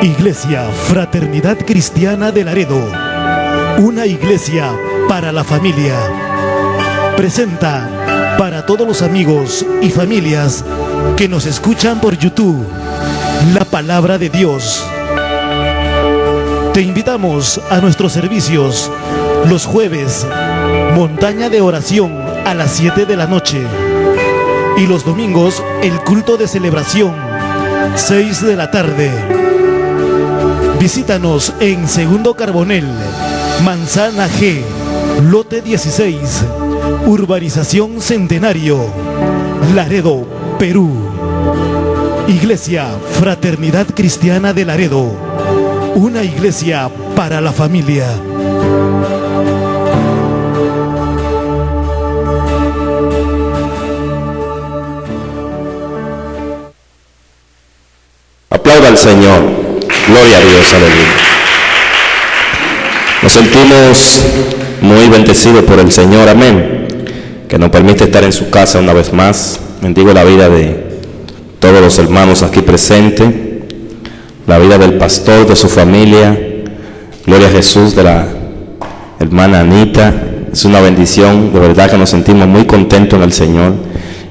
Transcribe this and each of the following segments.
Iglesia Fraternidad Cristiana de Laredo, una iglesia para la familia, presenta para todos los amigos y familias que nos escuchan por YouTube, la palabra de Dios. Te invitamos a nuestros servicios los jueves, montaña de oración a las 7 de la noche, y los domingos el culto de celebración, 6 de la tarde. Visítanos en Segundo Carbonel, Manzana G, lote 16, Urbanización Centenario, Laredo, Perú. Iglesia Fraternidad Cristiana de Laredo, una iglesia para la familia. Aplauda al Señor. Gloria a Dios, aleluya. Nos sentimos muy bendecidos por el Señor, amén, que nos permite estar en su casa una vez más. Bendigo la vida de todos los hermanos aquí presentes, la vida del pastor, de su familia. Gloria a Jesús, de la hermana Anita. Es una bendición, de verdad que nos sentimos muy contentos en el Señor.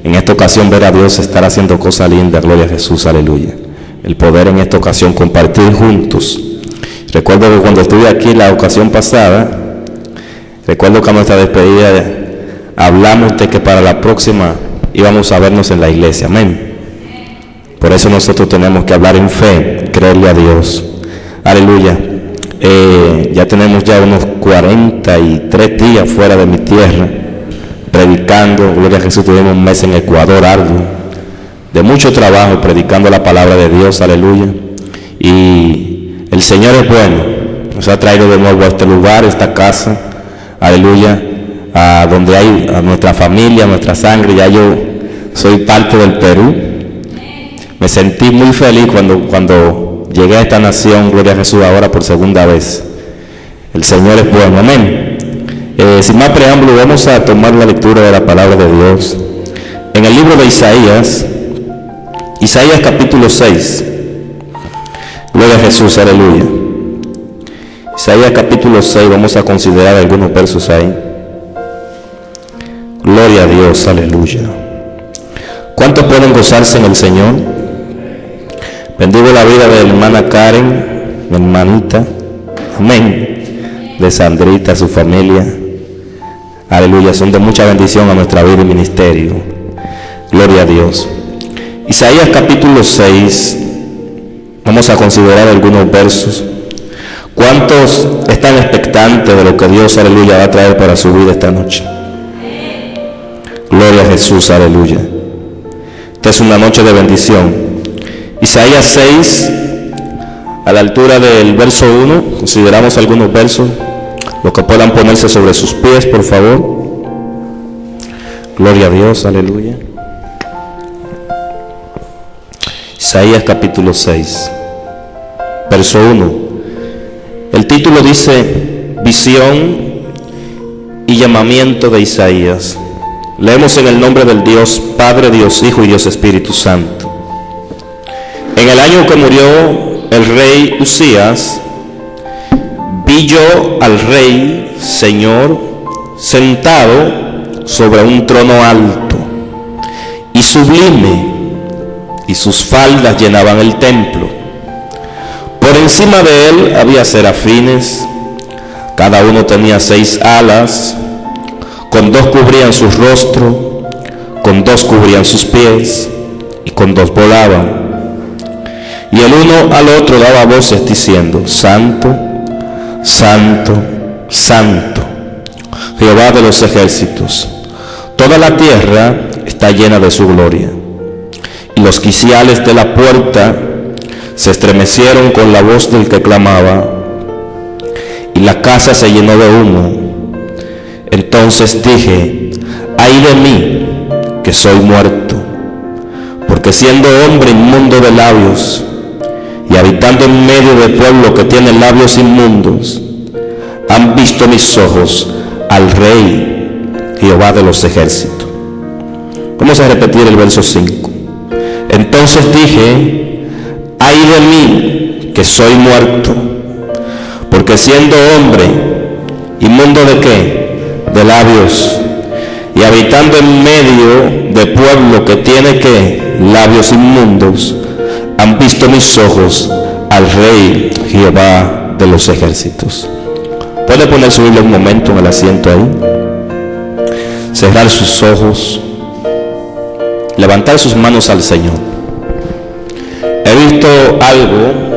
En esta ocasión ver a Dios estar haciendo cosas lindas. Gloria a Jesús, aleluya. El poder en esta ocasión compartir juntos. Recuerdo que cuando estuve aquí la ocasión pasada, recuerdo que a nuestra despedida hablamos de que para la próxima íbamos a vernos en la iglesia, amén. Por eso nosotros tenemos que hablar en fe, creerle a Dios, aleluya. Ya tenemos ya unos 43 días fuera de mi tierra, predicando. Gloria a Jesús. Tuvimos un mes en Ecuador arduo, de mucho trabajo, predicando la palabra de Dios, aleluya. Y el Señor es bueno, nos ha traído de nuevo a este lugar, esta casa, aleluya, a donde hay a nuestra familia, nuestra sangre. Ya yo soy parte del Perú. Me sentí muy feliz cuando llegué a esta nación, gloria a Jesús, ahora por segunda vez. El Señor es bueno, amén. Sin más preámbulo, vamos a tomar la lectura de la palabra de Dios en el libro de Isaías capítulo 6. Gloria a Jesús, aleluya. Isaías capítulo 6, vamos a considerar algunos versos ahí. Gloria a Dios, aleluya. ¿Cuántos pueden gozarse en el Señor? Bendigo la vida de la hermana Karen, mi hermanita, amén, de Sandrita, su familia, aleluya, son de mucha bendición a nuestra vida y ministerio. Gloria a Dios. Isaías capítulo 6, vamos a considerar algunos versos. ¿Cuántos están expectantes de lo que Dios, aleluya, va a traer para su vida esta noche? Gloria a Jesús, aleluya. Esta es una noche de bendición. Isaías 6, a la altura del verso 1, consideramos algunos versos. Los que puedan ponerse sobre sus pies, por favor. Gloria a Dios, aleluya. Isaías capítulo 6, verso 1. El título dice: Visión y llamamiento de Isaías. Leemos en el nombre del Dios Padre, Dios Hijo y Dios Espíritu Santo. En el año que murió el rey Usías, vi yo al rey, Señor, sentado sobre un trono alto y sublime, y sus faldas llenaban el templo. Por encima de él había serafines, cada uno tenía 6 alas, con 2 cubrían su rostro, con 2 cubrían sus pies, y con 2 volaban. Y el uno al otro daba voces diciendo: Santo, Santo, Santo, Jehová de los ejércitos, toda la tierra está llena de su gloria. Y los quiciales de la puerta se estremecieron con la voz del que clamaba, y la casa se llenó de humo. Entonces dije: ay de mí, que soy muerto, porque siendo hombre inmundo de labios, y habitando en medio de pueblo que tiene labios inmundos, han visto mis ojos al Rey, Jehová de los ejércitos. Vamos a repetir el verso 5. Entonces dije: ay de mí, que soy muerto, porque siendo hombre, inmundo de qué, de labios, y habitando en medio de pueblo que tiene que labios inmundos, han visto mis ojos al Rey Jehová de los ejércitos. ¿Puede poner su Biblia un momento en el asiento ahí? Cerrar sus ojos, levantar sus manos al Señor. He visto algo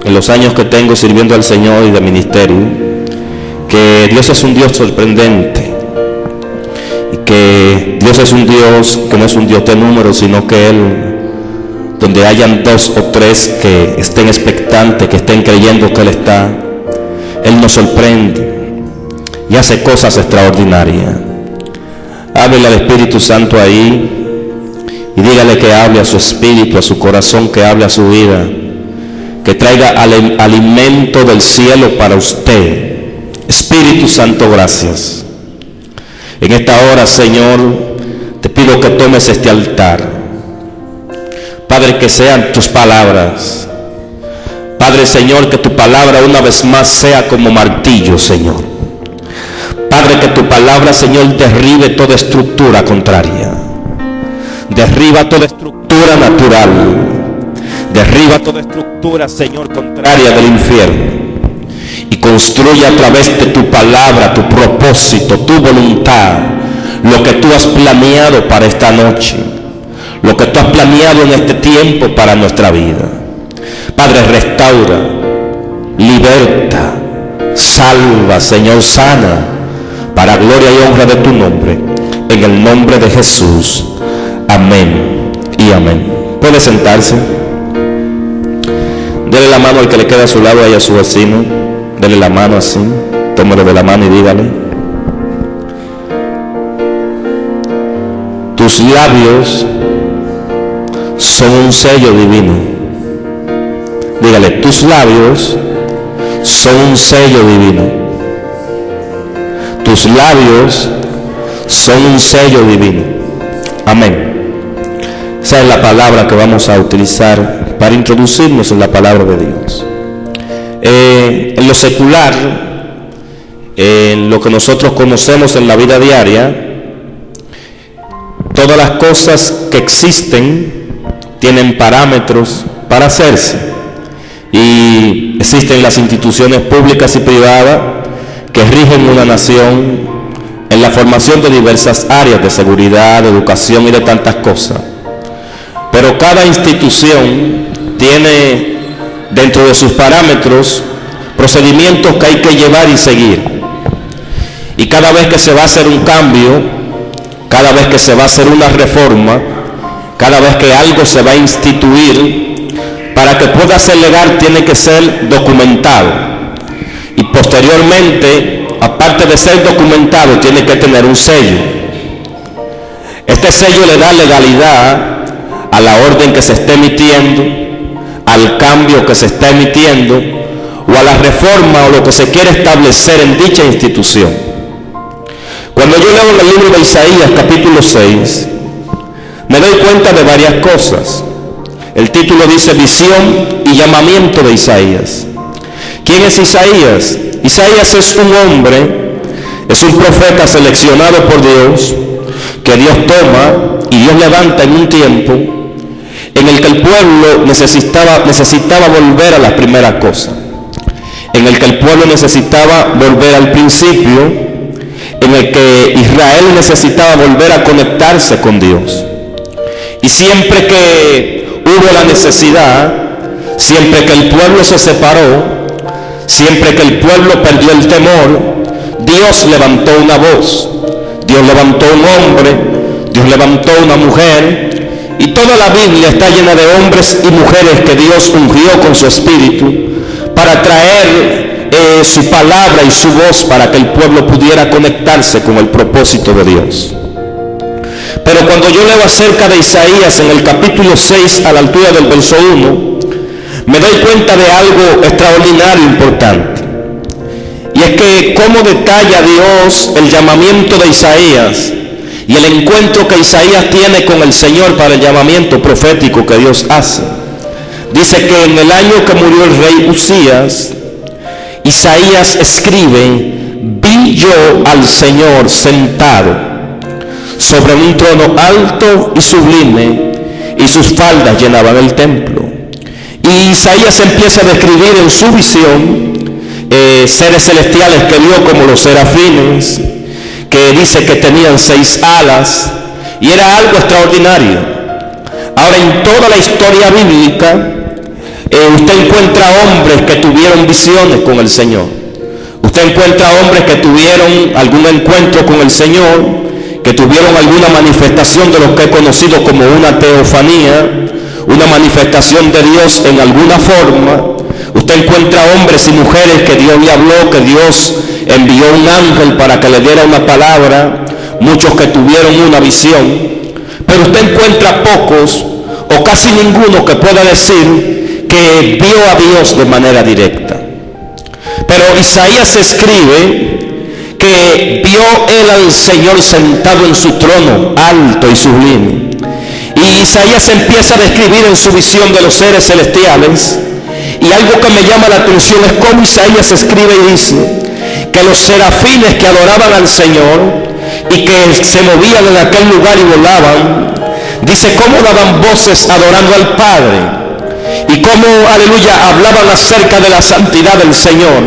en los años que tengo sirviendo al Señor y de ministerio, que Dios es un Dios sorprendente, y que Dios es un Dios que no es un Dios de números, sino que Él, donde hayan 2 o 3 que estén expectantes, que estén creyendo que Él está, Él nos sorprende y hace cosas extraordinarias. Háblele al Espíritu Santo ahí y dígale que hable a su espíritu, a su corazón, que hable a su vida, que traiga alimento del cielo para usted. Espíritu Santo, gracias. En esta hora, Señor, te pido que tomes este altar. Padre, que sean tus palabras. Padre, Señor, que tu palabra una vez más sea como martillo, Señor. Padre, que tu palabra, Señor, derribe toda estructura contraria. Derriba toda estructura natural. Derriba toda estructura, Señor, contraria del infierno. Y construye a través de tu palabra, tu propósito, tu voluntad, lo que tú has planeado para esta noche, lo que tú has planeado en este tiempo para nuestra vida. Padre, restaura, liberta, salva, Señor, sana, para gloria y honra de tu nombre, en el nombre de Jesús. Amén y amén. Puede sentarse. Dele la mano al que le queda a su lado, ahí a su vecino. Dele la mano así, tómelo de la mano y dígale: tus labios son un sello divino. Dígale: tus labios son un sello divino. Tus labios son un sello divino. Amén. Esa es la palabra que vamos a utilizar para introducirnos en la palabra de Dios. En lo secular, en lo que nosotros conocemos en la vida diaria, todas las cosas que existen tienen parámetros para hacerse, y existen las instituciones públicas y privadas que rigen una nación en la formación de diversas áreas de seguridad, de educación y de tantas cosas. Pero cada institución tiene dentro de sus parámetros procedimientos que hay que llevar y seguir. Y cada vez que se va a hacer un cambio, cada vez que se va a hacer una reforma, cada vez que algo se va a instituir, para que pueda ser legal tiene que ser documentado. Y posteriormente, aparte de ser documentado, tiene que tener un sello. Este sello le da legalidad a la orden que se esté emitiendo, al cambio que se está emitiendo, o a la reforma o lo que se quiere establecer en dicha institución. Cuando yo leo en el libro de Isaías capítulo 6, me doy cuenta de varias cosas. El título dice: visión y llamamiento de Isaías. ¿Quién es Isaías? Isaías es un hombre, es un profeta seleccionado por Dios, que Dios toma y Dios levanta en un tiempo en el que el pueblo necesitaba volver a las primeras cosas, en el que el pueblo necesitaba volver al principio, en el que Israel necesitaba volver a conectarse con Dios. Y siempre que hubo la necesidad, siempre que el pueblo se separó, siempre que el pueblo perdió el temor, Dios levantó una voz, Dios levantó un hombre, Dios levantó una mujer. Y toda la Biblia está llena de hombres y mujeres que Dios ungió con su espíritu para traer su palabra y su voz para que el pueblo pudiera conectarse con el propósito de Dios. Pero cuando yo leo acerca de Isaías en el capítulo 6, a la altura del verso 1, me doy cuenta de algo extraordinario, importante. Y es que cómo detalla Dios el llamamiento de Isaías y el encuentro que Isaías tiene con el Señor para el llamamiento profético que Dios hace. dice que en el año que murió el rey Usías, Isaías escribe: vi yo al Señor sentado sobre un trono alto y sublime, y sus faldas llenaban el templo. Y Isaías empieza a describir en su visión seres celestiales que vio como los serafines, que dice que tenían 6 alas, y era algo extraordinario. Ahora, en toda la historia bíblica, usted encuentra hombres que tuvieron visiones con el Señor. Usted encuentra hombres que tuvieron algún encuentro con el Señor, que tuvieron alguna manifestación de lo que he conocido como una teofanía, una manifestación de Dios en alguna forma. Usted encuentra hombres y mujeres que Dios le habló, que Dios envió un ángel para que le diera una palabra, muchos que tuvieron una visión, pero usted encuentra pocos o casi ninguno que pueda decir que vio a Dios de manera directa. Pero Isaías escribe que vio él al Señor sentado en su trono alto y sublime. Y Isaías empieza a describir en su visión de los seres celestiales, y algo que me llama la atención es cómo Isaías escribe y dice que los serafines que adoraban al Señor y que se movían en aquel lugar y volaban, dice cómo daban voces adorando al Padre, y cómo, aleluya, hablaban acerca de la santidad del Señor.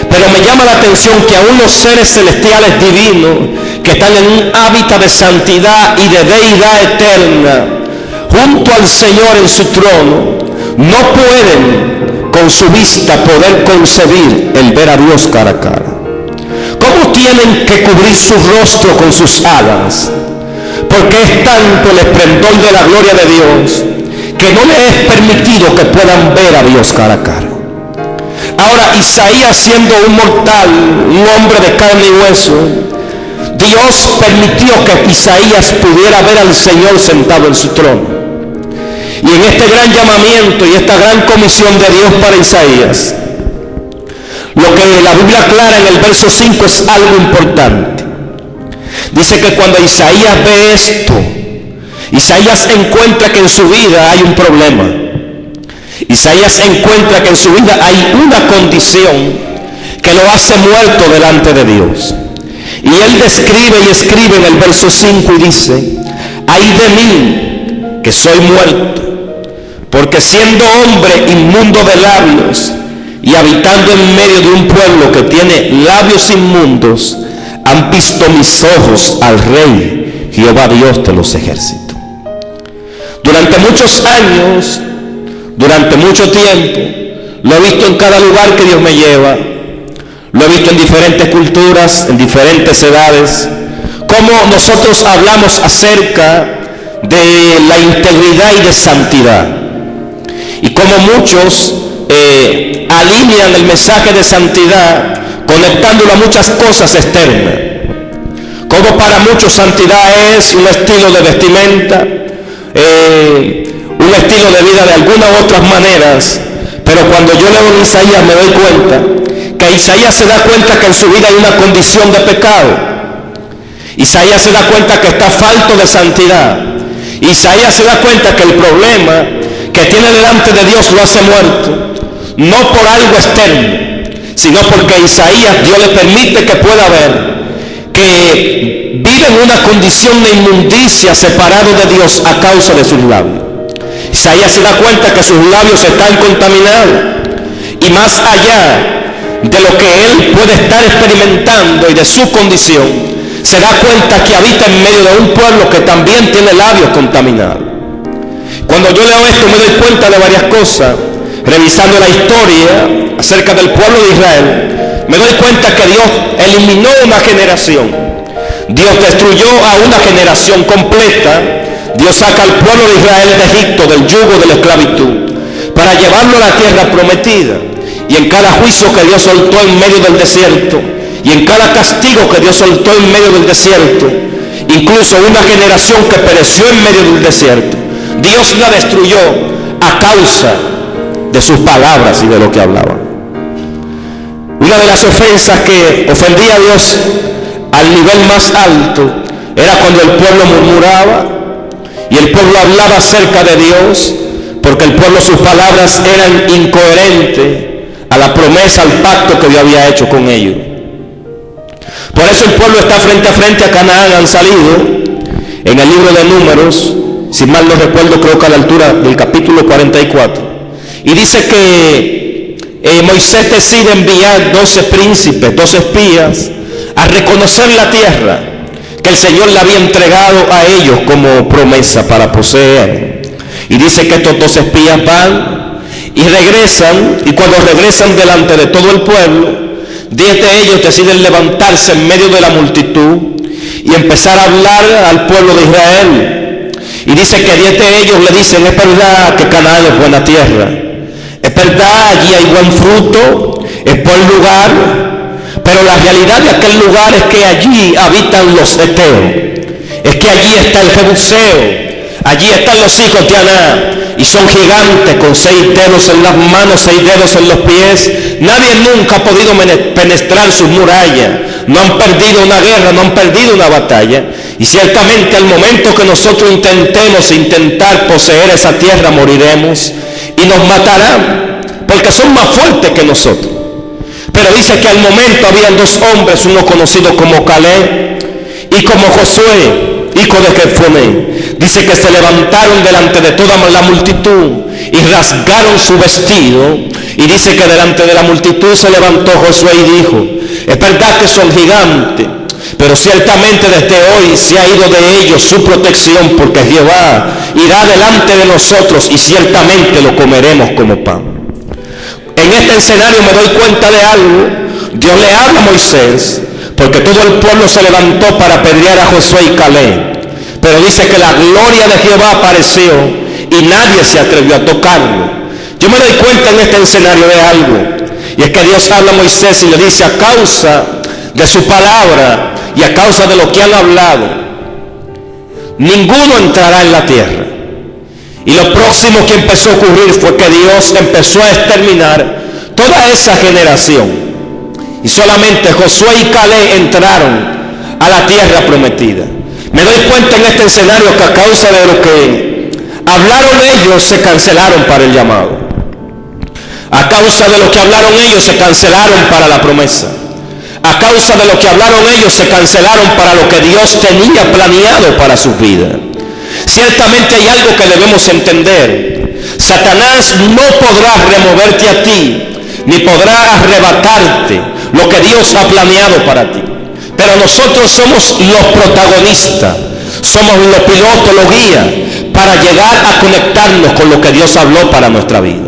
Pero me llama la atención que aún los seres celestiales divinos, que están en un hábitat de santidad y de deidad eterna, junto al Señor en su trono, no pueden con su vista poder concebir el ver a Dios cara a cara. ¿Cómo tienen que cubrir su rostro con sus alas? Porque es tanto el esplendor de la gloria de Dios que no les es permitido que puedan ver a Dios cara a cara. Ahora, Isaías, siendo un mortal, un hombre de carne y hueso, Dios permitió que Isaías pudiera ver al Señor sentado en su trono. Y en este gran llamamiento y esta gran comisión de Dios para Isaías, lo que la Biblia aclara en el verso 5 es algo importante. Dice que cuando Isaías ve esto, Isaías encuentra que en su vida hay un problema. Isaías encuentra que en su vida hay una condición que lo hace muerto delante de Dios. Y él describe y escribe en el verso 5 y dice: ay de mí, que soy muerto, porque siendo hombre inmundo de labios y habitando en medio de un pueblo que tiene labios inmundos, han visto mis ojos al Rey, Jehová Dios de los ejércitos. Durante muchos años, durante mucho tiempo, lo he visto en cada lugar que Dios me lleva. Lo he visto en diferentes culturas, en diferentes edades, cómo nosotros hablamos acerca de la integridad y de santidad, y cómo muchos alinean el mensaje de santidad conectándolo a muchas cosas externas. Como para muchos santidad es un estilo de vestimenta, un estilo de vida de algunas u otras maneras. Pero cuando yo leo en Isaías me doy cuenta que Isaías se da cuenta que en su vida hay una condición de pecado. Isaías se da cuenta que está falto de santidad. Isaías se da cuenta que el problema que tiene delante de Dios lo hace muerto, no por algo externo, sino porque Isaías, Dios le permite que pueda ver que vive en una condición de inmundicia, separado de Dios a causa de sus labios. Isaías se da cuenta que sus labios están contaminados, y más allá de lo que él puede estar experimentando y de su condición, se da cuenta que habita en medio de un pueblo que también tiene labios contaminados. Cuando yo leo esto me doy cuenta de varias cosas. Revisando la historia acerca del pueblo de Israel, me doy cuenta que Dios eliminó una generación. Dios destruyó a una generación completa. Dios saca al pueblo de Israel de Egipto, del yugo de la esclavitud, para llevarlo a la tierra prometida. Y en cada juicio que Dios soltó en medio del desierto, y en cada castigo que Dios soltó en medio del desierto, incluso una generación que pereció en medio del desierto, Dios la destruyó a causa de sus palabras y de lo que hablaban. Una de las ofensas que ofendía a Dios al nivel más alto era cuando el pueblo murmuraba y el pueblo hablaba acerca de Dios, porque el pueblo, sus palabras eran incoherentes a la promesa, al pacto que Dios había hecho con ellos. Por eso el pueblo está frente a frente a Canaán. Han salido en el libro de Números, si mal no recuerdo, creo que a la altura del capítulo 44, y dice que Moisés decide enviar 12 príncipes, 12 espías, a reconocer la tierra que el Señor le había entregado a ellos como promesa para poseer. Y dice que estos 12 espías van y regresan, y cuando regresan delante de todo el pueblo, 10 de ellos deciden levantarse en medio de la multitud y empezar a hablar al pueblo de Israel. Y dice que 10 de ellos le dicen: es verdad que Canaán es buena tierra, es verdad, allí hay buen fruto, es buen lugar, pero la realidad de aquel lugar es que allí habitan los heteos, es que allí está el jebuseo, allí están los hijos de Aná, y son gigantes con 6 dedos en las manos, 6 dedos en los pies. Nadie nunca ha podido penetrar sus murallas. No han perdido una guerra, no han perdido una batalla. Y ciertamente al momento que nosotros intentar poseer esa tierra, moriremos y nos matarán, porque son más fuertes que nosotros. Pero dice que al momento habían 2 hombres, uno conocido como Caleb y como Josué, hijo de Jefone. Dice que se levantaron delante de toda la multitud y rasgaron su vestido. Y dice que delante de la multitud se levantó Josué y dijo: es verdad que son gigantes, pero ciertamente desde hoy se ha ido de ellos su protección, porque Jehová irá delante de nosotros y ciertamente lo comeremos como pan. En este escenario me doy cuenta de algo. Dios le habla a Moisés, porque todo el pueblo se levantó para apedrear a Josué y Caleb. Pero dice que la gloria de Jehová apareció y nadie se atrevió a tocarlo. Yo me doy cuenta en este escenario de algo, y es que Dios habla a Moisés y le dice: a causa de su palabra y a causa de lo que han hablado, ninguno entrará en la tierra. Y lo próximo que empezó a ocurrir fue que Dios empezó a exterminar toda esa generación, y solamente Josué y Caleb entraron a la tierra prometida. Me doy cuenta en este escenario que a causa de lo que hablaron ellos, se cancelaron para el llamado. A causa de lo que hablaron ellos, se cancelaron para la promesa. A causa de lo que hablaron ellos, se cancelaron para lo que Dios tenía planeado para sus vidas. Ciertamente hay algo que debemos entender. Satanás no podrá removerte a ti, ni podrá arrebatarte lo que Dios ha planeado para ti. Pero nosotros somos los protagonistas, somos los pilotos, los guías, para llegar a conectarnos con lo que Dios habló para nuestra vida.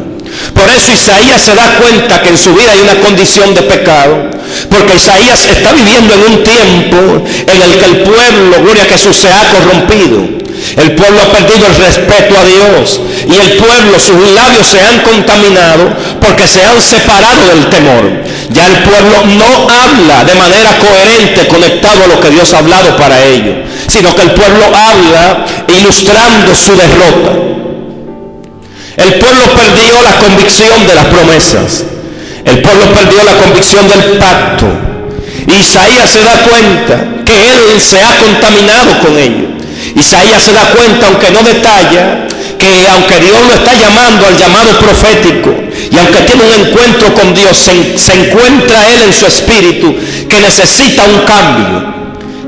Por eso Isaías se da cuenta que en su vida hay una condición de pecado, porque Isaías está viviendo en un tiempo en el que el pueblo, gloria a Jesús, se ha corrompido. El pueblo ha perdido el respeto a Dios, y el pueblo, sus labios se han contaminado porque se han separado del temor. Ya el pueblo no habla de manera coherente, conectado a lo que Dios ha hablado para ellos, sino que el pueblo habla ilustrando su derrota. El pueblo perdió la convicción de las promesas, el pueblo perdió la convicción del pacto. Isaías se da cuenta que él se ha contaminado con ellos. Isaías se da cuenta, aunque no detalla, que aunque Dios lo está llamando al llamado profético, y aunque tiene un encuentro con Dios, se encuentra él en su espíritu que necesita un cambio,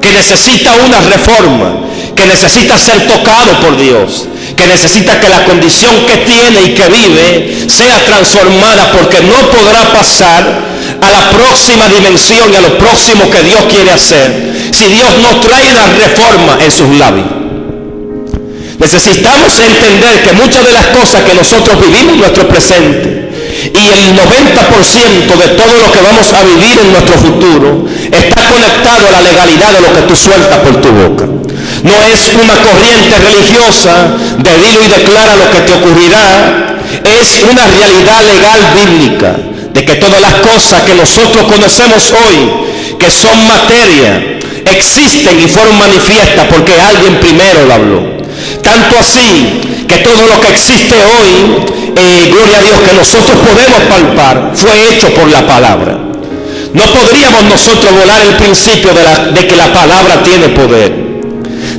que necesita una reforma, que necesita ser tocado por Dios, que necesita que la condición que tiene y que vive sea transformada, porque no podrá pasar a la próxima dimensión y a lo próximo que Dios quiere hacer si Dios no trae una reforma en sus labios. Necesitamos entender que muchas de las cosas que nosotros vivimos en nuestro presente y el 90% de todo lo que vamos a vivir en nuestro futuro está conectado a la legalidad de lo que tú sueltas por tu boca. No es una corriente religiosa de dilo y declara lo que te ocurrirá, es una realidad legal bíblica de que todas las cosas que nosotros conocemos hoy, que son materia, existen y fueron manifiestas porque alguien primero lo habló. Tanto así que todo lo que existe hoy, gloria a Dios, que nosotros podemos palpar, fue hecho por la palabra. No podríamos nosotros volar el principio de que la palabra tiene poder.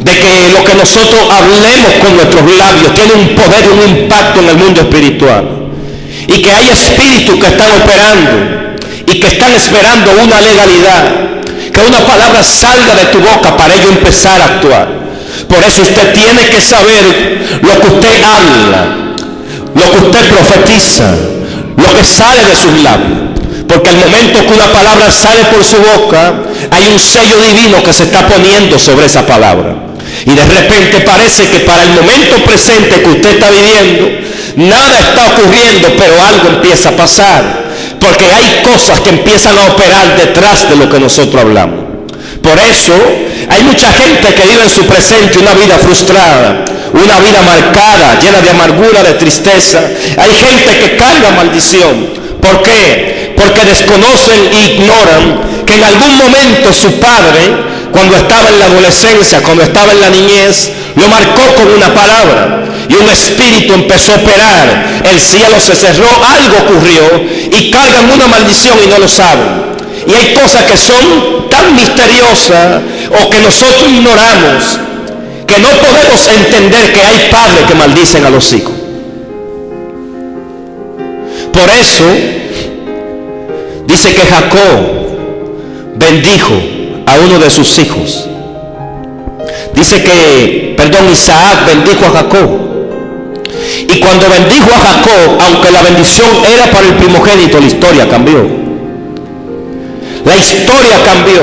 de que lo que nosotros hablemos con nuestros labios tiene un poder y un impacto en el mundo espiritual, y que hay espíritus que están operando y que están esperando una legalidad, que una palabra salga de tu boca para ello empezar a actuar. Por eso usted tiene que saber lo que usted habla, lo que usted profetiza, lo que sale de sus labios, porque al momento que una palabra sale por su boca, hay un sello divino que se está poniendo sobre esa palabra, y de repente parece que para el momento presente que usted está viviendo, nada está ocurriendo, pero algo empieza a pasar, porque hay cosas que empiezan a operar detrás de lo que nosotros hablamos. Por eso hay mucha gente que vive en su presente una vida frustrada, una vida marcada, llena de amargura, de tristeza. Hay gente que carga maldición. ¿Por qué? Porque desconocen e ignoran que en algún momento su padre, cuando estaba en la adolescencia, cuando estaba en la niñez, lo marcó con una palabra, y un espíritu empezó a operar, el cielo se cerró, algo ocurrió, y cargan una maldición y no lo saben. Y hay cosas que son tan misteriosas o que nosotros ignoramos, que no podemos entender que hay padres que maldicen a los hijos. Por eso dice que Jacob bendijo a uno de sus hijos. Dice que, Isaac bendijo a Jacob. Y cuando bendijo a Jacob, aunque la bendición era para el primogénito, la historia cambió. La historia cambió,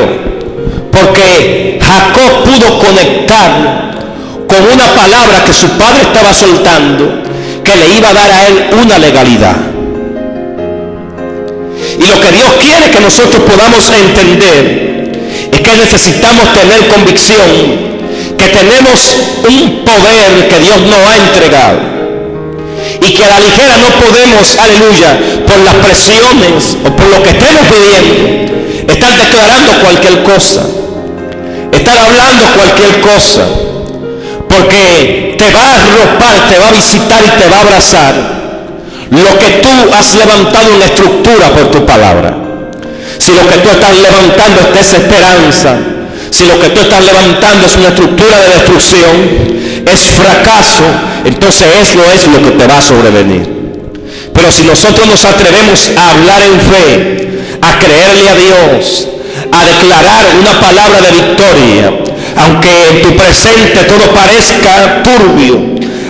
porque Jacob pudo conectar con una palabra que su padre estaba soltando, que le iba a dar a él una legalidad. Y lo que Dios quiere que nosotros podamos entender es que necesitamos tener convicción que tenemos un poder que Dios nos ha entregado, y que a la ligera no podemos, aleluya, por las presiones o por lo que estemos pidiendo, estar declarando cualquier cosa, estar hablando cualquier cosa, porque te va a arropar, te va a visitar y te va a abrazar lo que tú has levantado en estructura por tu palabra. Si lo que tú estás levantando es desesperanza, si lo que tú estás levantando es una estructura de destrucción, es fracaso, entonces eso es lo que te va a sobrevenir. Pero si nosotros nos atrevemos a hablar en fe, a creerle a Dios, a declarar una palabra de victoria, aunque en tu presente todo parezca turbio,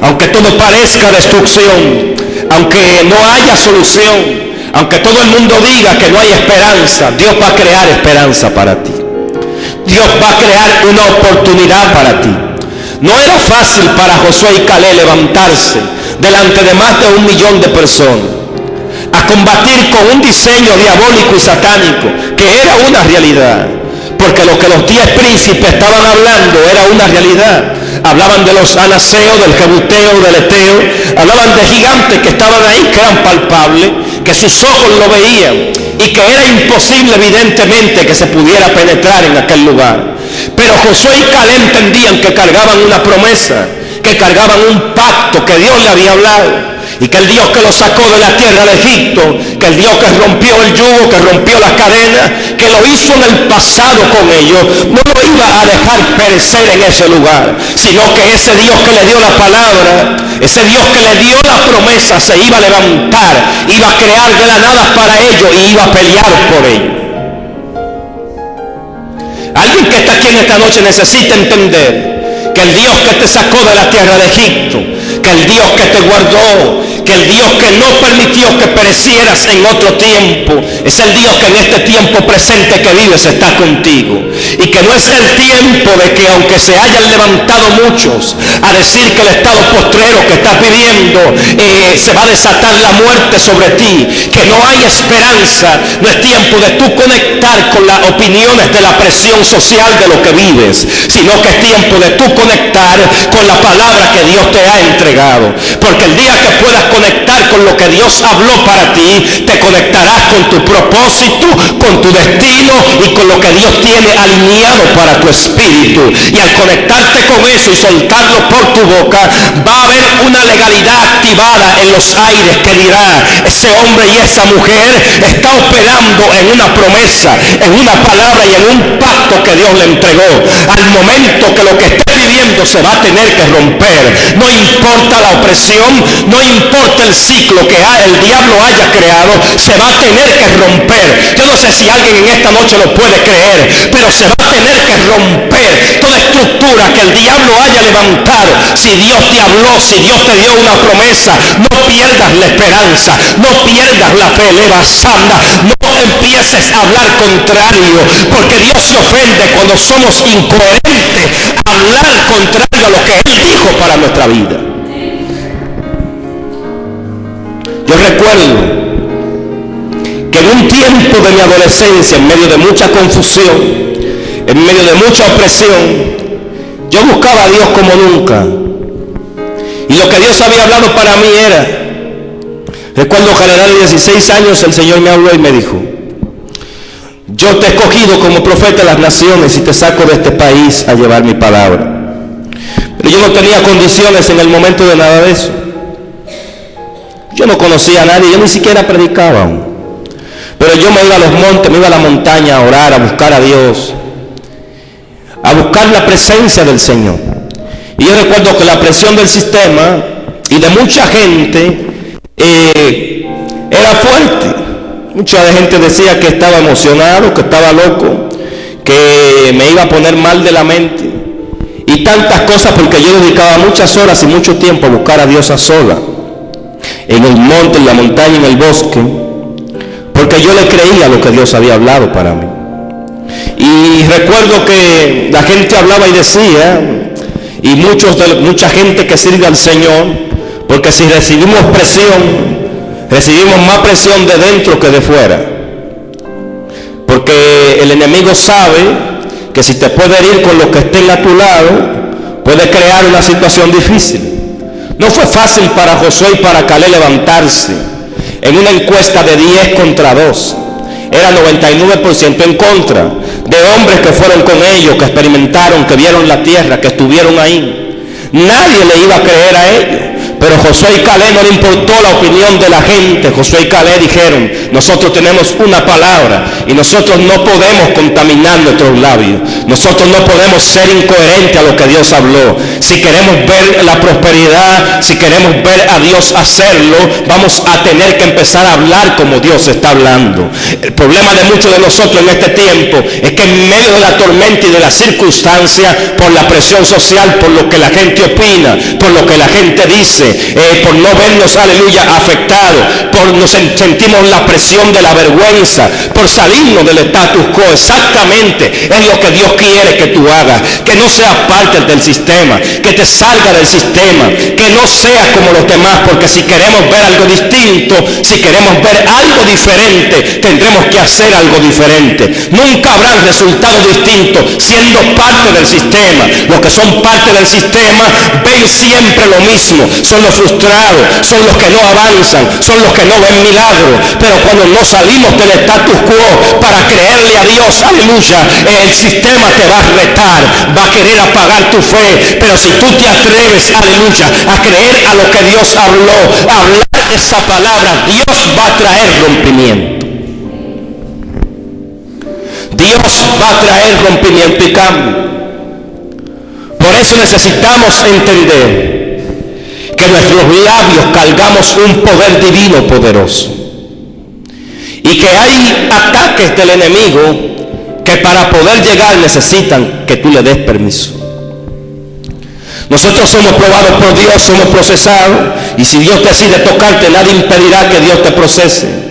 aunque todo parezca destrucción, aunque no haya solución, aunque todo el mundo diga que no hay esperanza, Dios va a crear esperanza para ti. Dios va a crear una oportunidad para ti. No era fácil para Josué y Caleb levantarse delante de más de 1 millón de personas a combatir con un diseño diabólico y satánico, que era una realidad, porque lo que los 10 príncipes estaban hablando era una realidad. Hablaban de los anaseos, del jebuteo, del eteo, hablaban de gigantes que estaban ahí, que eran palpables, que sus ojos lo veían, y que era imposible evidentemente que se pudiera penetrar en aquel lugar. Pero Josué y Caleb entendían que cargaban una promesa, que cargaban un pacto que Dios le había hablado, y que el Dios que los sacó de la tierra de Egipto, que el Dios que rompió el yugo, que rompió las cadenas, que lo hizo en el pasado con ellos, no lo iba a dejar perecer en ese lugar, sino que ese Dios que le dio la palabra, ese Dios que le dio la promesa, se iba a levantar, iba a crear granadas para ellos y iba a pelear por ellos. Alguien que está aquí en esta noche necesita entender que el Dios que te sacó de la tierra de Egipto, que el Dios que te guardó, que el Dios que no permitió que perecieras en otro tiempo, es el Dios que en este tiempo presente que vives está contigo. Y que no es el tiempo de que, aunque se hayan levantado muchos a decir que el estado postrero que estás viviendo se va a desatar la muerte sobre ti, que no hay esperanza, no es tiempo de tú conectar con las opiniones de la presión social de lo que vives, sino que es tiempo de tú conectar con la palabra que Dios te ha entregado. Porque el día que puedas conectar con lo que Dios habló para ti, te conectarás con tu propósito, con tu destino y con lo que Dios tiene alineado para tu espíritu. Y al conectarte con eso y soltarlo por tu boca, va a haber una legalidad activada en los aires que dirá: ese hombre y esa mujer está operando en una promesa, en una palabra y en un pacto que Dios le entregó. Al momento que lo que esté viviendo se va a tener que romper, no importa la opresión, no importa el ciclo que el diablo haya creado, se va a tener que romper. Yo no sé si alguien en esta noche lo puede creer, pero se va a tener que romper toda estructura que el diablo haya levantado. Si Dios te habló, si Dios te dio una promesa, no pierdas la esperanza, no pierdas la fe, no empieces a hablar contrario, porque Dios se ofende cuando somos incoherentes a hablar contrario a lo que Él dijo para nuestra vida. Yo recuerdo que en un tiempo de mi adolescencia, en medio de mucha confusión, en medio de mucha opresión, yo buscaba a Dios como nunca. Y lo que Dios había hablado para mí era, recuerdo que a la edad de 16 años el Señor me habló y me dijo: yo te he escogido como profeta de las naciones y te saco de este país a llevar mi palabra. Pero yo no tenía condiciones en el momento de nada de eso. Yo no conocía a nadie, yo ni siquiera predicaba aún. Pero yo me iba a los montes, me iba a la montaña a orar, a buscar a Dios, a buscar la presencia del Señor. Y yo recuerdo que la presión del sistema y de mucha gente era fuerte. Mucha gente decía que estaba emocionado, que estaba loco, que me iba a poner mal de la mente y tantas cosas, porque yo dedicaba muchas horas y mucho tiempo a buscar a Dios a sola, en el monte, en la montaña, en el bosque, porque yo le creía lo que Dios había hablado para mí. Y recuerdo que la gente hablaba y decía, y mucha gente que sirve al Señor, porque si recibimos presión, recibimos más presión de dentro que de fuera, porque el enemigo sabe que si te puede herir con los que estén a tu lado, puede crear una situación difícil. No fue fácil para Josué y para Caleb levantarse en una encuesta de 10 contra 2. Era 99% en contra de hombres que fueron con ellos, que experimentaron, que vieron la tierra, que estuvieron ahí. Nadie le iba a creer a ellos. Pero Josué y Caleb no le importó la opinión de la gente. Josué y Caleb dijeron: nosotros tenemos una palabra y nosotros no podemos contaminar nuestros labios. Nosotros no podemos ser incoherentes a lo que Dios habló. Si queremos ver la prosperidad, si queremos ver a Dios hacerlo, vamos a tener que empezar a hablar como Dios está hablando. El problema de muchos de nosotros en este tiempo es que en medio de la tormenta y de las circunstancias, por la presión social, por lo que la gente opina, por lo que la gente dice, por no vernos, aleluya, afectados, por nos sentimos la presión de la vergüenza, por salirnos del status quo. Exactamente es lo que Dios quiere que tú hagas, que no seas parte del sistema, que te salga del sistema, que no seas como los demás, porque si queremos ver algo distinto, si queremos ver algo diferente, tendremos que hacer algo diferente. Nunca habrán resultados distintos siendo parte del sistema. Los que son parte del sistema ven siempre lo mismo, son los frustrados, son los que no avanzan, son los que no ven milagros. Pero cuando no salimos del status quo para creerle a Dios, aleluya, el sistema te va a retar, va a querer apagar tu fe. Pero si tú te atreves, aleluya, a creer a lo que Dios habló, a hablar esa palabra, Dios va a traer rompimiento. Dios va a traer rompimiento y cambio. Por eso necesitamos entender que nuestros labios cargamos un poder divino poderoso, y que hay ataques del enemigo que para poder llegar necesitan que tú le des permiso. Nosotros somos probados por Dios, somos procesados, y si Dios decide tocarte, nadie impedirá que Dios te procese.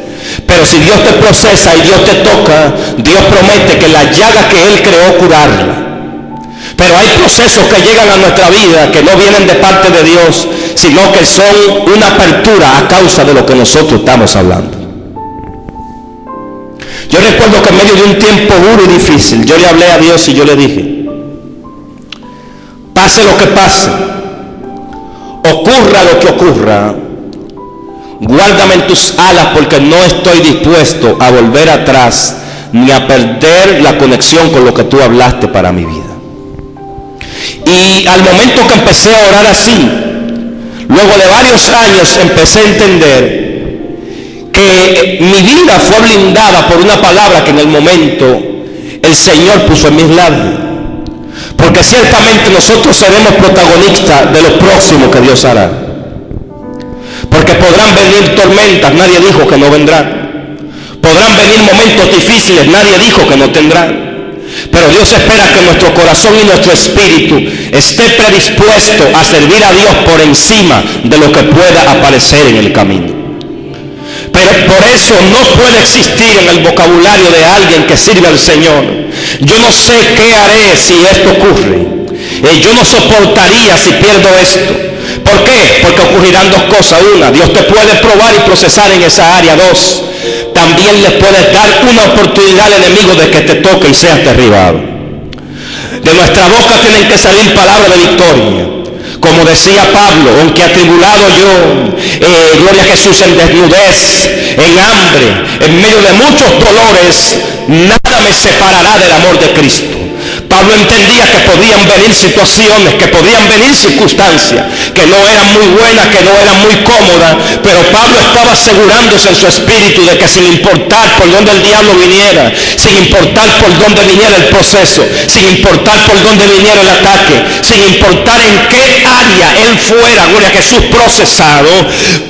Pero si Dios te procesa y Dios te toca, Dios promete que la llaga que Él creó, curarla. Pero hay procesos que llegan a nuestra vida que no vienen de parte de Dios, sino que son una apertura a causa de lo que nosotros estamos hablando. Yo recuerdo que en medio de un tiempo duro y difícil, yo le hablé a Dios y yo le dije: pase lo que pase, ocurra lo que ocurra, guárdame en tus alas, porque no estoy dispuesto a volver atrás ni a perder la conexión con lo que tú hablaste para mi vida. Y al momento que empecé a orar así, luego de varios años empecé a entender que mi vida fue blindada por una palabra que en el momento el Señor puso en mis labios. Porque ciertamente nosotros seremos protagonistas de lo próximo que Dios hará. Porque podrán venir tormentas, nadie dijo que no vendrán. Podrán venir momentos difíciles, nadie dijo que no tendrán. Pero Dios espera que nuestro corazón y nuestro espíritu esté predispuesto a servir a Dios por encima de lo que pueda aparecer en el camino. Pero por eso no puede existir en el vocabulario de alguien que sirve al Señor: yo no sé qué haré si esto ocurre, yo no soportaría si pierdo esto. ¿Por qué? Porque ocurrirán dos cosas. Una, Dios te puede probar y procesar en esa área. Dos, también le puedes dar una oportunidad al enemigo de que te toque y seas derribado. De nuestra boca tienen que salir palabras de victoria. Como decía Pablo: aunque atribulado yo, gloria a Jesús, en desnudez, en hambre, en medio de muchos dolores, nada me separará del amor de Cristo. Pablo entendía que podían venir situaciones, que podían venir circunstancias que no eran muy buenas, que no eran muy cómodas, pero Pablo estaba asegurándose en su espíritu de que sin importar por dónde el diablo viniera, sin importar por dónde viniera el proceso, sin importar por dónde viniera el ataque, sin importar en qué área él fuera, gloria a Jesús, procesado,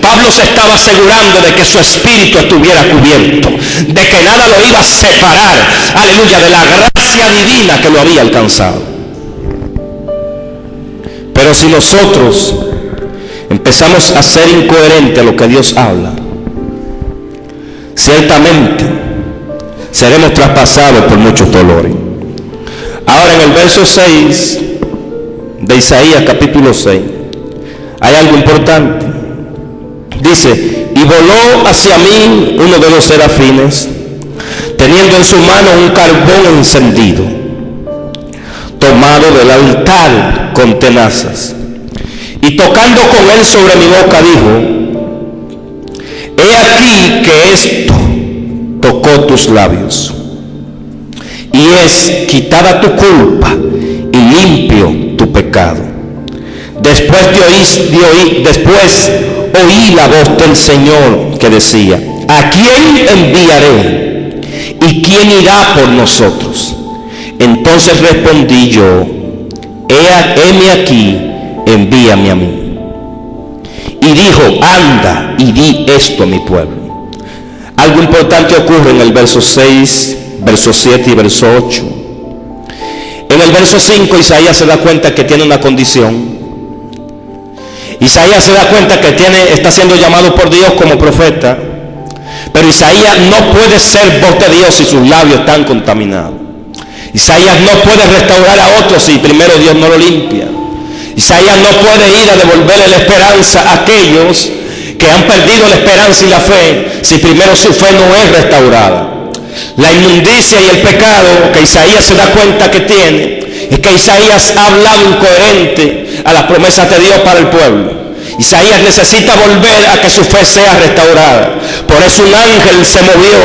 Pablo se estaba asegurando de que su espíritu estuviera cubierto, de que nada lo iba a separar, aleluya, de la gracia divina que lo había alcanzado. Pero si nosotros empezamos a ser incoherentes a lo que Dios habla, ciertamente seremos traspasados por muchos dolores. Ahora, en el verso 6 de Isaías capítulo 6 hay algo importante. Dice: y voló hacia mí uno de los serafines, teniendo en su mano un carbón encendido, tomado del altar con tenazas, y tocando con él sobre mi boca dijo: he aquí que esto tocó tus labios, y es quitada tu culpa y limpio tu pecado. Después oí la voz del Señor que decía: ¿a quién enviaré? ¿Y quién irá por nosotros? Entonces respondí yo: heme aquí, envíame a mí. Y dijo: anda y di esto a mi pueblo. Algo importante ocurre en el verso 6, verso 7 y verso 8. En el verso 5 Isaías se da cuenta que tiene una condición. Isaías se da cuenta que está siendo llamado por Dios como profeta, pero Isaías no puede ser voz de Dios si sus labios están contaminados. Isaías no puede restaurar a otros si primero Dios no lo limpia. Isaías no puede ir a devolverle la esperanza a aquellos que han perdido la esperanza y la fe si primero su fe no es restaurada. La inmundicia y el pecado que Isaías se da cuenta que tiene es que Isaías ha hablado incoherente a las promesas de Dios para el pueblo. Isaías necesita volver a que su fe sea restaurada. Por eso un ángel se movió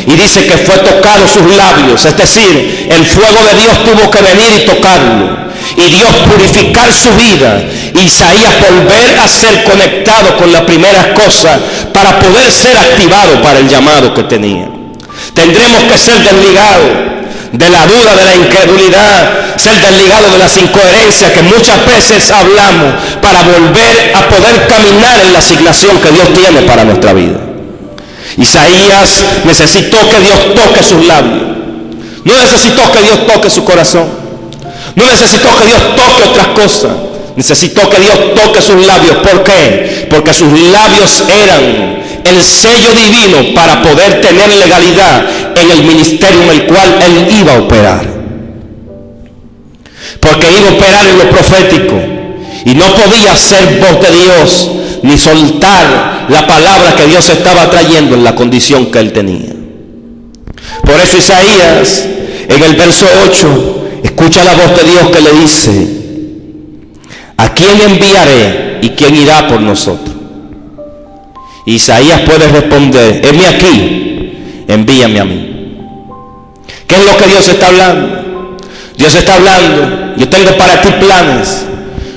y dice que fue tocado sus labios, es decir, el fuego de Dios tuvo que venir y tocarlo, y Dios purificar su vida, Isaías volver a ser conectado con las primeras cosas para poder ser activado para el llamado que tenía. Tendremos que ser desligados de la duda, de la incredulidad, ser desligados de las incoherencias que muchas veces hablamos para volver a poder caminar en la asignación que Dios tiene para nuestra vida. Isaías necesitó que Dios toque sus labios, no necesitó que Dios toque su corazón, no necesitó que Dios toque otras cosas, necesitó que Dios toque sus labios. ¿Por qué? Porque sus labios eran el sello divino para poder tener legalidad en el ministerio en el cual él iba a operar. Porque iba a operar en lo profético y no podía ser voz de Dios ni soltar la palabra que Dios estaba trayendo en la condición que él tenía. Por eso Isaías en el verso 8 escucha la voz de Dios que le dice: ¿a quién enviaré y quién irá por nosotros? Isaías puede responder: heme aquí, envíame a mí. ¿Qué es lo que Dios está hablando? Dios está hablando: yo tengo para ti planes,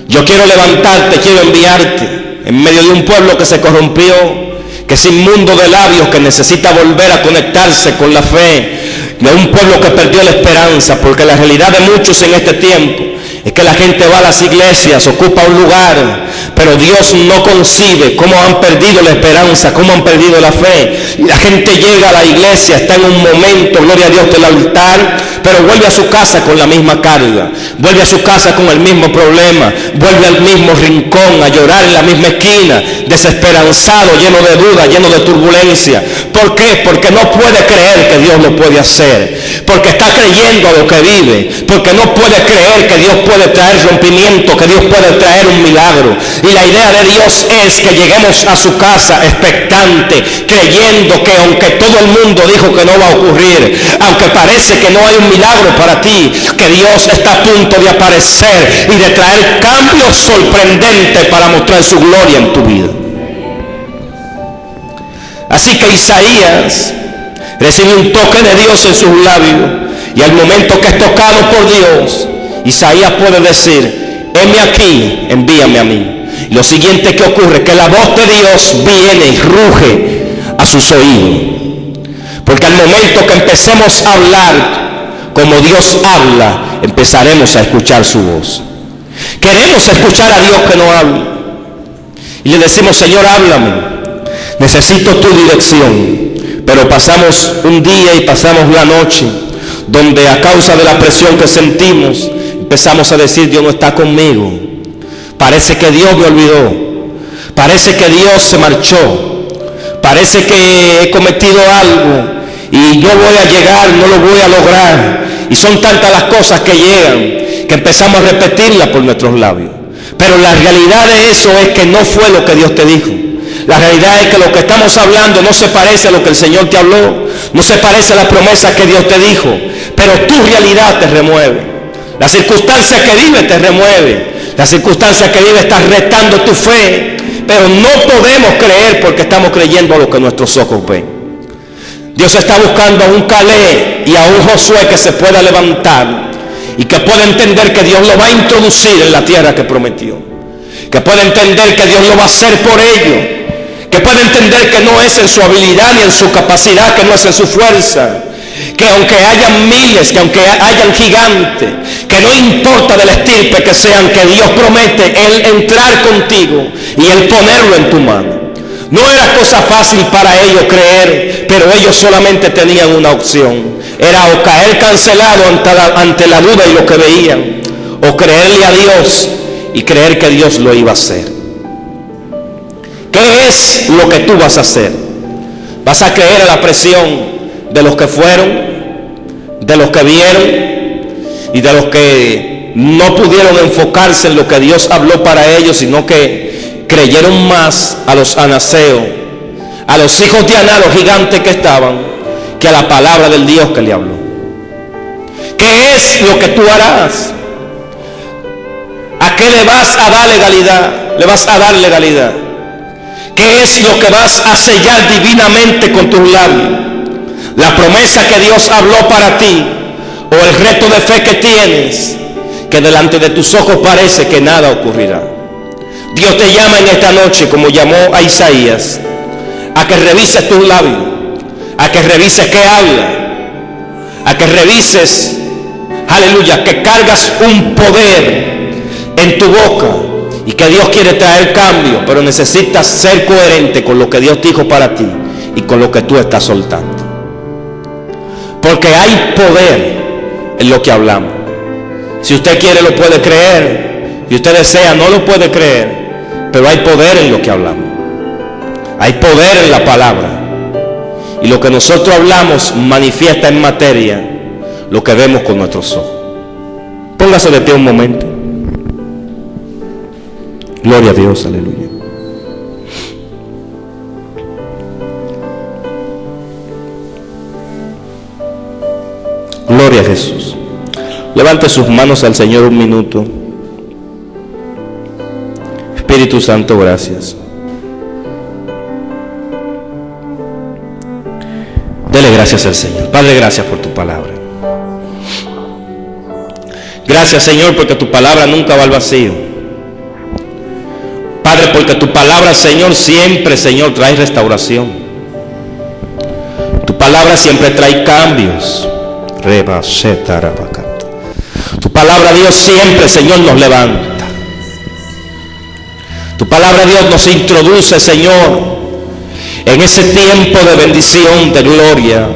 yo quiero levantarte, quiero enviarte en medio de un pueblo que se corrompió, que es inmundo de labios, que necesita volver a conectarse con la fe de un pueblo que perdió la esperanza, porque la realidad de muchos en este tiempo es que la gente va a las iglesias, ocupa un lugar, pero Dios no concibe cómo han perdido la esperanza, cómo han perdido la fe. Y la gente llega a la iglesia, está en un momento, gloria a Dios, del altar, pero vuelve a su casa con la misma carga, vuelve a su casa con el mismo problema, vuelve al mismo rincón a llorar en la misma esquina, desesperanzado, lleno de dudas, lleno de turbulencia. ¿Por qué? Porque no puede creer que Dios lo puede hacer, porque está creyendo a lo que vive, porque no puede creer que Dios puede traer rompimiento, que Dios puede traer un milagro. Y la idea de Dios es que lleguemos a su casa expectante, creyendo que aunque todo el mundo dijo que no va a ocurrir, aunque parece que no hay un milagro para ti, que Dios está a punto de aparecer y de traer cambios sorprendentes para mostrar su gloria en tu vida. Así que Isaías recibe un toque de Dios en sus labios, y al momento que es tocado por Dios, Isaías puede decir: heme aquí, envíame a mí. Y lo siguiente que ocurre es que la voz de Dios viene y ruge a sus oídos, porque al momento que empecemos a hablar como Dios habla, empezaremos a escuchar su voz. Queremos escuchar a Dios que nos habla, y le decimos: Señor, háblame, necesito tu dirección. Pero pasamos un día y pasamos la noche donde, a causa de la presión que sentimos, empezamos a decir: Dios no está conmigo, parece que Dios me olvidó, parece que Dios se marchó, parece que he cometido algo y no voy a llegar, no lo voy a lograr. Y son tantas las cosas que llegan que empezamos a repetirlas por nuestros labios. Pero la realidad de eso es que no fue lo que Dios te dijo. La realidad es que lo que estamos hablando no se parece a lo que el Señor te habló, no se parece a la promesa que Dios te dijo, pero tu realidad te remueve. La circunstancia que vive te remueve, la circunstancia que vive está retando tu fe, pero no podemos creer porque estamos creyendo a lo que nuestros ojos ven. Dios está buscando a un Caleb y a un Josué que se pueda levantar y que pueda entender que Dios lo va a introducir en la tierra que prometió, que pueda entender que Dios lo va a hacer por ellos, que pueda entender que no es en su habilidad ni en su capacidad, que no es en su fuerza, que aunque hayan miles, que aunque hayan gigantes, que no importa de la estirpe que sean, que Dios promete Él entrar contigo y Él ponerlo en tu mano. No era cosa fácil para ellos creer, pero ellos solamente tenían una opción: era o caer cancelado ante la duda y lo que veían, o creerle a Dios y creer que Dios lo iba a hacer. ¿Qué es lo que tú vas a hacer? ¿Vas a creer a la presión de los que fueron, de los que vieron y de los que no pudieron enfocarse en lo que Dios habló para ellos, sino que creyeron más a los anaseos, a los hijos de Aná, los gigantes que estaban, que a la palabra del Dios que le habló? ¿Qué es lo que tú harás? ¿A qué le vas a dar legalidad? ¿Le vas a dar legalidad? ¿Qué es lo que vas a sellar divinamente con tus labios? ¿La promesa que Dios habló para ti, o el reto de fe que tienes, que delante de tus ojos parece que nada ocurrirá? Dios te llama en esta noche, como llamó a Isaías, a que revises tus labios, a que revises qué habla, a que revises, aleluya, que cargas un poder en tu boca y que Dios quiere traer cambio, pero necesitas ser coherente con lo que Dios dijo para ti y con lo que tú estás soltando. Porque hay poder en lo que hablamos. Si usted quiere lo puede creer, si usted desea no lo puede creer, pero hay poder en lo que hablamos. Hay poder en la palabra, y lo que nosotros hablamos manifiesta en materia lo que vemos con nuestros ojos. Póngase de pie un momento. Gloria a Dios, aleluya. Gloria a Jesús. Levante sus manos al Señor un minuto. Espíritu Santo, gracias. Dele gracias al Señor. Padre, gracias por tu palabra. Gracias, Señor, porque tu palabra nunca va al vacío. Padre, porque tu palabra, Señor, siempre, Señor, trae restauración. Tu palabra siempre trae cambios. Tu palabra, Dios, siempre, Señor, nos levanta. Tu palabra, Dios, nos introduce, Señor, en ese tiempo de bendición, de gloria.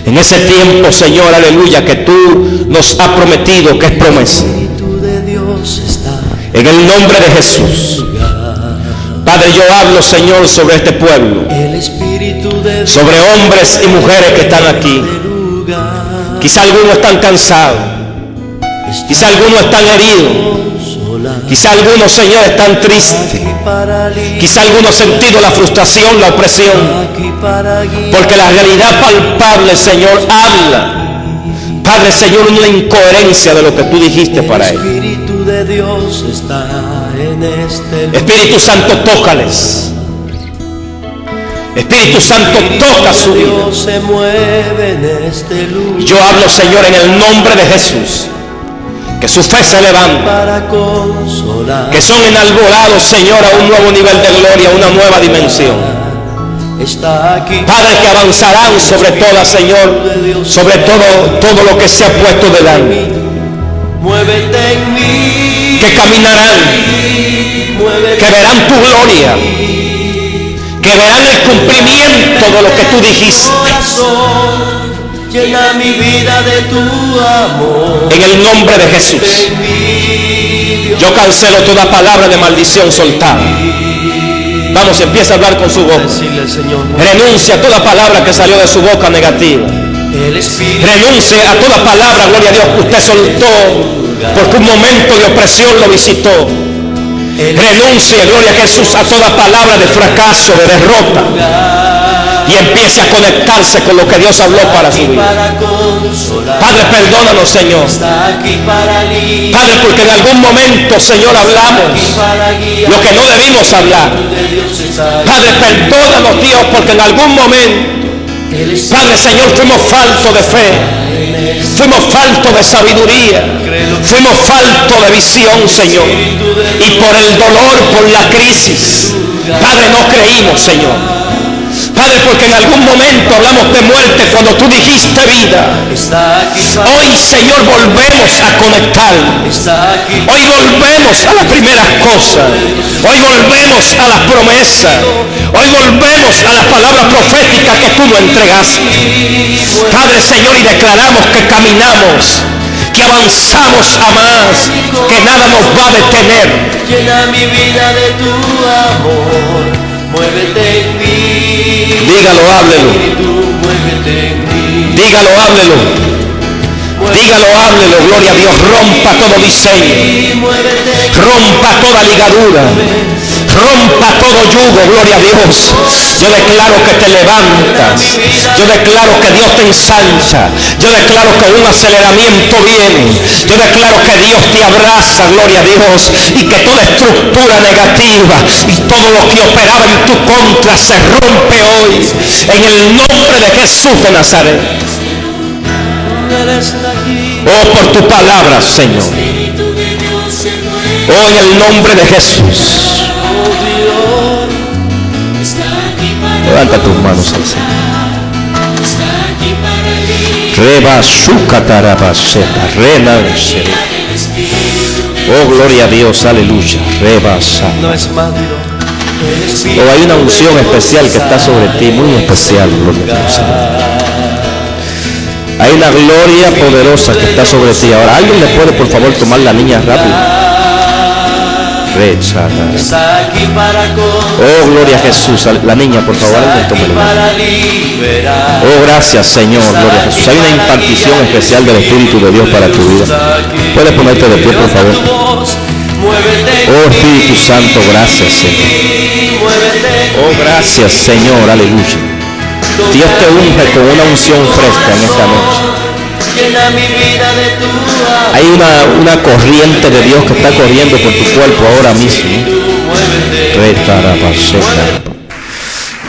En ese tiempo, Señor, aleluya, que tú nos has prometido, que es promesa. En el nombre de Jesús. Padre, yo hablo, Señor, sobre este pueblo, sobre hombres y mujeres que están aquí. Quizá algunos están cansados, quizá algunos están heridos, quizá algunos, Señor, están tristes, quizá algunos han sentido la frustración, la opresión, porque la realidad palpable, Señor, habla, Padre, Señor, una incoherencia de lo que tú dijiste para ellos. Espíritu Santo, tócales. Espíritu Santo, toca su vida. Yo hablo, Señor, en el nombre de Jesús, que su fe se levanta, que son enalborados, Señor, a un nuevo nivel de gloria, a una nueva dimensión. Padre, que avanzarán sobre toda, Señor, sobre todo lo que se ha puesto delante. Que caminarán, que verán tu gloria, que verán el cumplimiento de lo que tú dijiste. Llena mi vida de tu amor. En el nombre de Jesús, yo cancelo toda palabra de maldición soltada. Vamos, empieza a hablar con su boca. Renuncia a toda palabra que salió de su boca negativa. Renuncie a toda palabra, gloria a Dios, que usted soltó porque un momento de opresión lo visitó. Renuncie, gloria a Jesús, a toda palabra de fracaso, de derrota, y empiece a conectarse con lo que Dios habló para su vida. Padre, perdónanos, Señor. Padre, porque en algún momento, Señor, hablamos lo que no debimos hablar. Padre, perdónanos, Dios, porque en algún momento, Padre, Señor, fuimos faltos de fe, fuimos faltos de sabiduría, fuimos faltos de visión, Señor, y por el dolor, por la crisis, Padre, no creímos, Señor. Padre, porque en algún momento hablamos de muerte cuando tú dijiste vida. Hoy, Señor, volvemos a conectar. Hoy volvemos a las primeras cosas. Hoy volvemos a las promesas. Hoy volvemos a las palabras proféticas que tú nos entregaste. Padre, Señor, y declaramos que caminamos, que avanzamos a más, que nada nos va a detener. Llena mi vida de tu amor, muévete en mí. Dígalo, háblelo. Dígalo, háblelo. Dígalo, háblelo, gloria a Dios. Rompa todo diseño, rompa toda ligadura, rompa todo yugo, gloria a Dios. Yo declaro que te levantas, yo declaro que Dios te ensancha, yo declaro que un aceleramiento viene, yo declaro que Dios te abraza, gloria a Dios, y que toda estructura negativa y todo lo que operaba en tu contra se rompe hoy en el nombre de Jesús de Nazaret. Oh, por tu palabra, Señor. Oh, en el nombre de Jesús. Levanta tus manos al Señor. Reba sucatarabaseta, rena. Oh, gloria a Dios, aleluya. Reba sa. Oh, hay una unción especial que está sobre ti, muy especial, gloria a Dios. Hay una gloria poderosa que está sobre ti. Ahora, ¿alguien le puede, por favor, tomar la niña rápido? Oh, gloria a Jesús. La niña, por favor, alguien tómela. Oh, gracias, Señor. Gloria a Jesús. Hay una impartición especial del Espíritu de Dios para tu vida. Puedes ponerte de pie, por favor. Oh, Espíritu Santo, gracias, Señor. Oh, gracias, Señor. Aleluya. Dios te unge con una unción fresca en esta noche. Hay una corriente de Dios que está corriendo por tu cuerpo ahora mismo.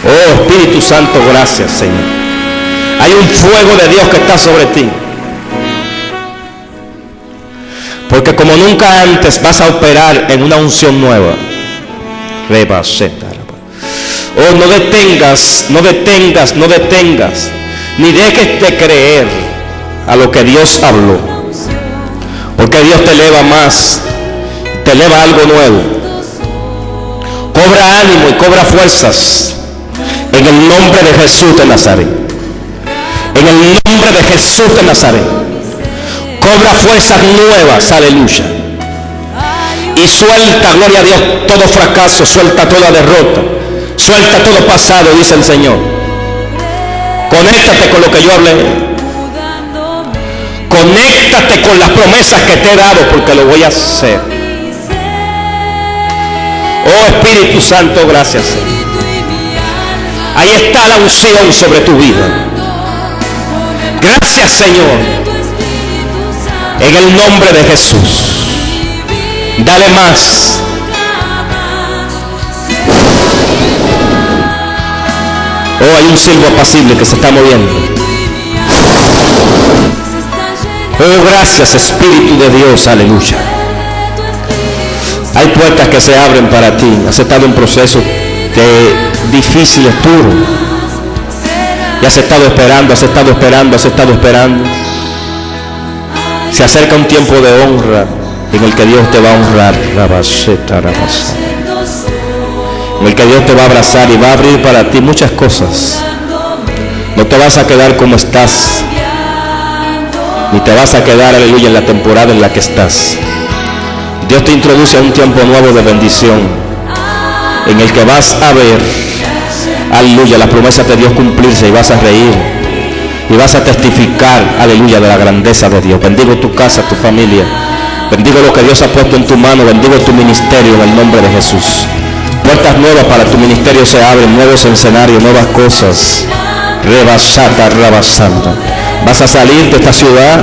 Oh, Espíritu Santo, gracias, Señor. Hay un fuego de Dios que está sobre ti. Porque como nunca antes vas a operar en una unción nueva. Oh, no detengas, no detengas, no detengas, ni dejes de creer a lo que Dios habló, porque Dios te eleva más, te eleva algo nuevo. Cobra ánimo y cobra fuerzas en el nombre de Jesús de Nazaret. En el nombre de Jesús de Nazaret, cobra fuerzas nuevas, aleluya. Y suelta, gloria a Dios, todo fracaso, suelta toda derrota, suelta todo pasado, dice el Señor. Conéctate con lo que yo hablé. Conéctate con las promesas que te he dado, porque lo voy a hacer. Oh Espíritu Santo, gracias, Señor. Ahí está la unción sobre tu vida. Gracias, Señor. En el nombre de Jesús. Dale más. Oh, hay un silbo apacible que se está moviendo. Oh, gracias, Espíritu de Dios, aleluya. Hay puertas que se abren para ti. Has estado en proceso difícil, duro. Y has estado esperando, has estado esperando, has estado esperando. Se acerca un tiempo de honra en el que Dios te va a honrar, en el que Dios te va a abrazar y va a abrir para ti muchas cosas. No te vas a quedar como estás, ni te vas a quedar, aleluya, en la temporada en la que estás. Dios te introduce a un tiempo nuevo de bendición, en el que vas a ver, aleluya, las promesas de Dios cumplirse, y vas a reír y vas a testificar, aleluya, de la grandeza de Dios. Bendigo tu casa, tu familia, bendigo lo que Dios ha puesto en tu mano, bendigo tu ministerio en el nombre de Jesús. Puertas nuevas para tu ministerio se abren, nuevos escenarios, nuevas cosas. Rebasando. Vas a salir de esta ciudad,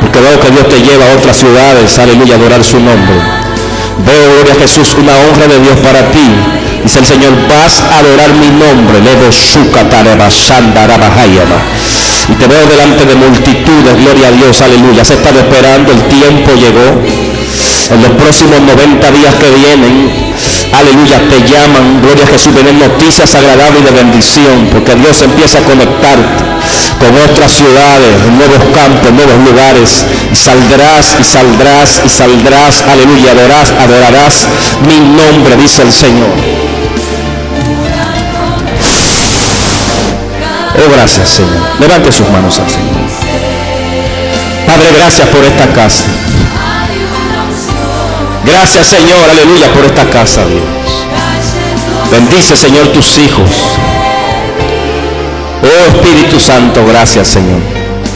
porque veo que Dios te lleva a otras ciudades, aleluya, a adorar su nombre. Veo, gloria a Jesús, una honra de Dios para ti. Dice el Señor, vas a adorar mi nombre. Y te veo delante de multitudes, gloria a Dios, aleluya. Has estado esperando, el tiempo llegó. En los próximos 90 días que vienen, aleluya, te llaman, gloria a Jesús, vienen noticias agradables y de bendición, porque Dios empieza a conectarte con otras ciudades, nuevos campos, nuevos lugares, y saldrás, y saldrás, y saldrás, aleluya, adorarás mi nombre, dice el Señor. Oh, gracias, Señor. Levante sus manos al Señor. Padre, gracias por esta casa. Gracias, Señor, aleluya, por esta casa, Dios. Bendice, Señor, tus hijos. Oh, Espíritu Santo, gracias, Señor.